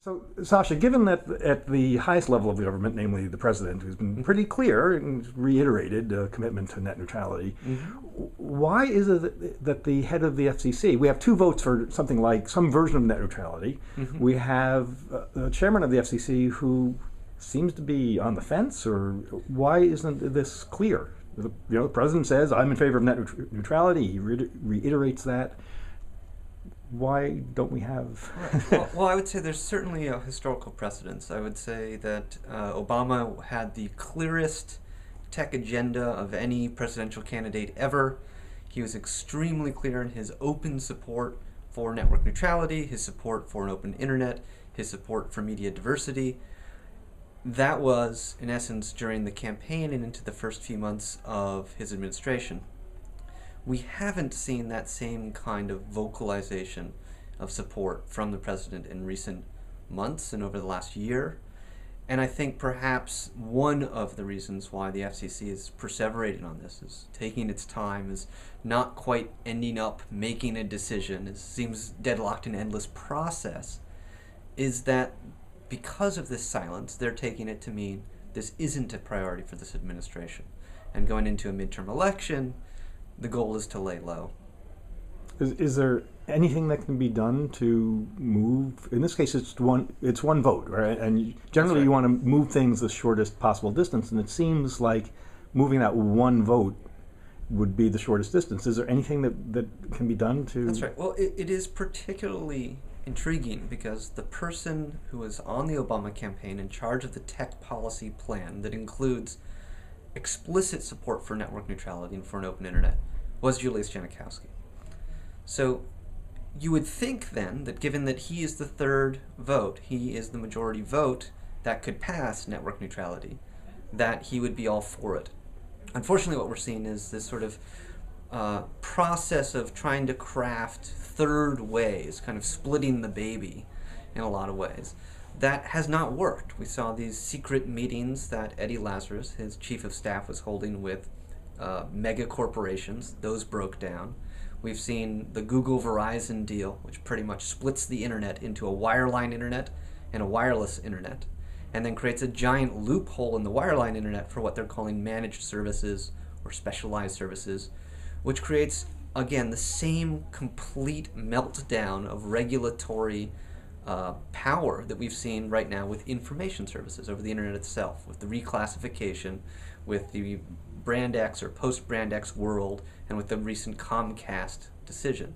So, Sasha, given that at the highest level of the government, namely the president, who's been pretty clear and reiterated a commitment to net neutrality, why is it that the head of the FCC, we have two votes for something like some version of net neutrality. We have the chairman of the FCC who seems to be on the fence, or why isn't this clear? The president says, I'm in favor of net neutrality. He reiterates that. Why don't we have... well, I would say there's certainly a historical precedence. I would say that Obama had the clearest tech agenda of any presidential candidate ever. He was extremely clear in his open support for network neutrality, his support for an open internet, his support for media diversity. That was, in essence, during the campaign and into the first few months of his administration. We haven't seen that same kind of vocalization of support from the president in recent months and over the last year. And I think perhaps one of the reasons why the FCC is perseverating on this, is taking its time, is not quite ending up making a decision, it seems deadlocked in an endless process, is that because of this silence, they're taking it to mean this isn't a priority for this administration. And going into a midterm election, the goal is to lay low. Is there anything that can be done to move? In this case, it's one vote, right? And generally, right. You want to move things the shortest possible distance, and it seems like moving that one vote would be the shortest distance. Is there anything that can be done to? That's right. Well, it is particularly intriguing because the person who was on the Obama campaign in charge of the tech policy plan that includes explicit support for network neutrality and for an open internet was Julius Janikowski. So you would think then that given that he is the third vote, he is the majority vote that could pass network neutrality, that he would be all for it. Unfortunately, what we're seeing is this sort of process of trying to craft third ways, kind of splitting the baby in a lot of ways. That has not worked. We saw these secret meetings that Eddie Lazarus, his chief of staff, was holding with mega corporations. Those broke down. We've seen the Google-Verizon deal, which pretty much splits the internet into a wireline internet and a wireless internet, and then creates a giant loophole in the wireline internet for what they're calling managed services or specialized services, which creates, again, the same complete meltdown of regulatory power that we've seen right now with information services over the internet itself, with the reclassification, with the Brand X or post-Brand X world, and with the recent Comcast decision.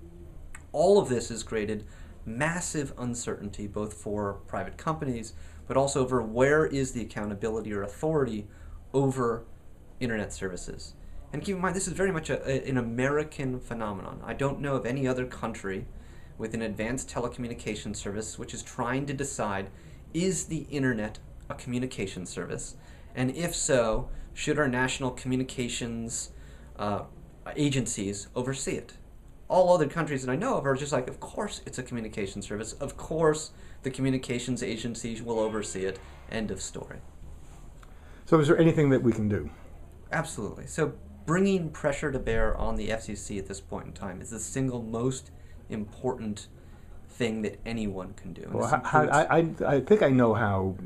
All of this has created massive uncertainty both for private companies, but also over where is the accountability or authority over internet services. And keep in mind, this is very much an American phenomenon. I don't know of any other country with an advanced telecommunications service which is trying to decide, is the internet a communication service? And if so, should our national communications agencies oversee it? All other countries that I know of are just like, of course it's a communication service. Of course the communications agencies will oversee it. End of story. So is there anything that we can do? Absolutely. So bringing pressure to bear on the FCC at this point in time is the single most important thing that anyone can do. Well, I think I know how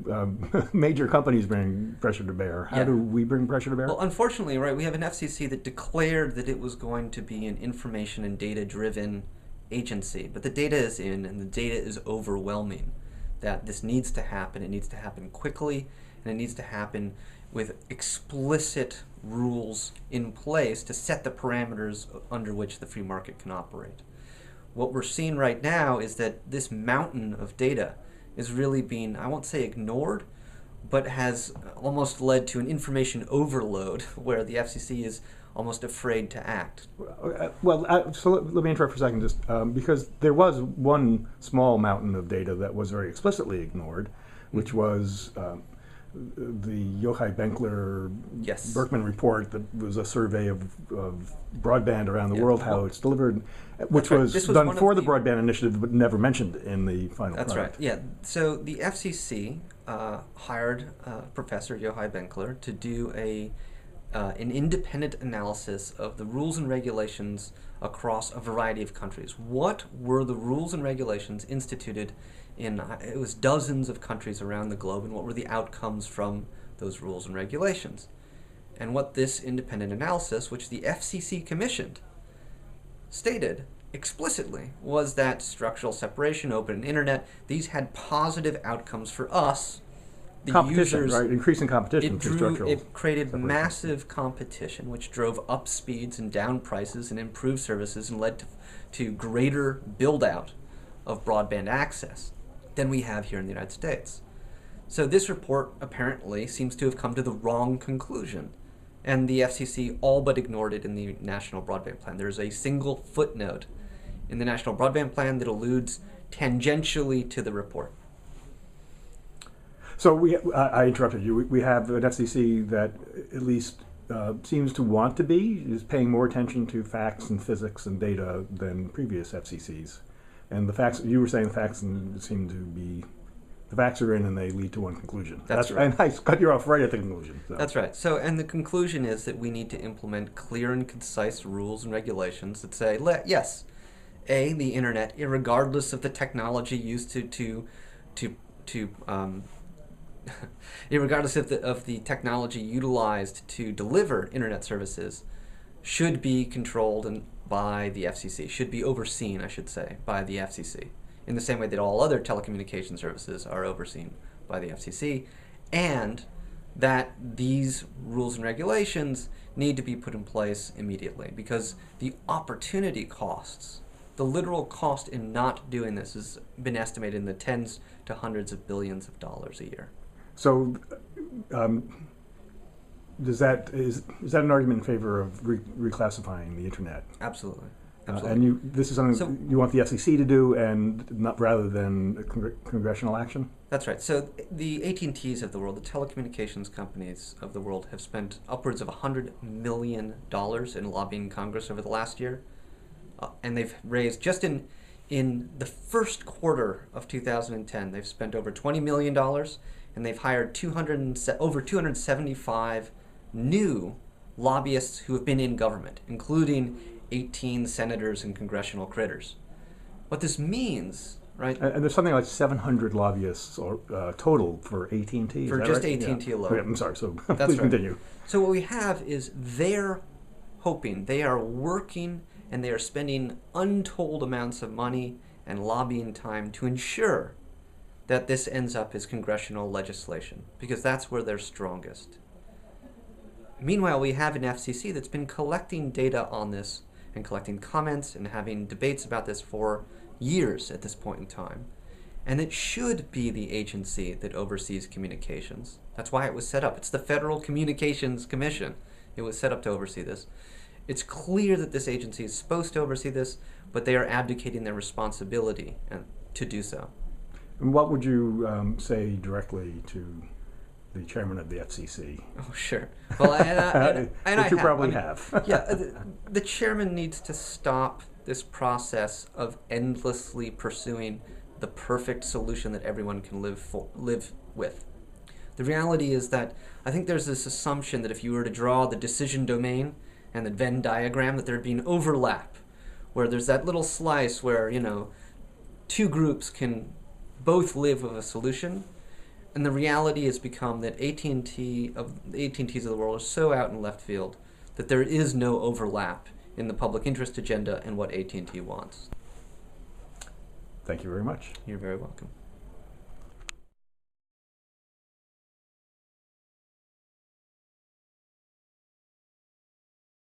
major companies bring pressure to bear. How do we bring pressure to bear? Well, unfortunately, right, we have an FCC that declared that it was going to be an information and data-driven agency, but the data is in and the data is overwhelming, that this needs to happen. It needs to happen quickly, and it needs to happen with explicit rules in place to set the parameters under which the free market can operate. What we're seeing right now is that this mountain of data is really being, I won't say ignored, but has almost led to an information overload where the FCC is almost afraid to act. So let me interrupt for a second, just because there was one small mountain of data that was very explicitly ignored, which was the Yochai Benkler Berkman report that was a survey of broadband around the world, how it's delivered, which was done for the broadband initiative but never mentioned in the final product. That's right, yeah. So the FCC hired Professor Yochai Benkler to do an independent analysis of the rules and regulations across a variety of countries. What were the rules and regulations instituted in, it was dozens of countries around the globe, and what were the outcomes from those rules and regulations? And what this independent analysis, which the FCC commissioned, stated explicitly was that structural separation, open internet, these had positive outcomes for us, the competition, users. right? Increasing competition through structural. It created separation. massive competition, which drove up speeds and down prices and improved services and led to greater build-out of broadband access than we have here in the United States. So this report apparently seems to have come to the wrong conclusion, and the FCC all but ignored it in the National Broadband Plan. There's a single footnote in the National Broadband Plan that alludes tangentially to the report. So I interrupted you. We have an FCC that at least seems to want to be, is paying more attention to facts and physics and data than previous FCCs. And the facts, you were saying the facts seem to be, the facts are in and they lead to one conclusion. That's right. And I cut you off right at the conclusion. So. That's right. So, and the conclusion is that we need to implement clear and concise rules and regulations that say, yes, the internet, irregardless of the technology used irregardless of the technology utilized to deliver internet services, should be controlled by the FCC, should be overseen, I should say, by the FCC, in the same way that all other telecommunication services are overseen by the FCC, and that these rules and regulations need to be put in place immediately, because the opportunity costs, the literal cost in not doing this, has been estimated in the tens to hundreds of billions of dollars a year. So, is that an argument in favor of reclassifying the internet? Absolutely. Absolutely. And this is something you want the FCC to do, and not rather than congressional action? That's right. So the AT&Ts of the world, the telecommunications companies of the world, have spent upwards of $100 million in lobbying Congress over the last year, and they've raised just in the first quarter of 2010, they've spent over $20 million. And they've hired over 275 new lobbyists who have been in government, including 18 senators and congressional critters. What this means, right? And there's something like 700 lobbyists total for AT&T. For just AT&T yeah. alone. Okay, I'm sorry. So That's please right. continue. So what we have is they're hoping, they are working, and they are spending untold amounts of money and lobbying time to ensure that this ends up as congressional legislation, because that's where they're strongest. Meanwhile, we have an FCC that's been collecting data on this and collecting comments and having debates about this for years at this point in time. And it should be the agency that oversees communications. That's why it was set up. It's the Federal Communications Commission. It was set up to oversee this. It's clear that this agency is supposed to oversee this, but they are abdicating their responsibility to do so. And what would you say directly to the chairman of the FCC? Oh, sure. Well, and Which you probably have. Yeah, the chairman needs to stop this process of endlessly pursuing the perfect solution that everyone can live with. The reality is that I think there's this assumption that if you were to draw the decision domain and the Venn diagram, that there'd be an overlap, where there's that little slice where, two groups can both live with a solution, and the reality has become that the AT&Ts of the world are so out in left field that there is no overlap in the public interest agenda and what AT&T wants. Thank you very much. You're very welcome.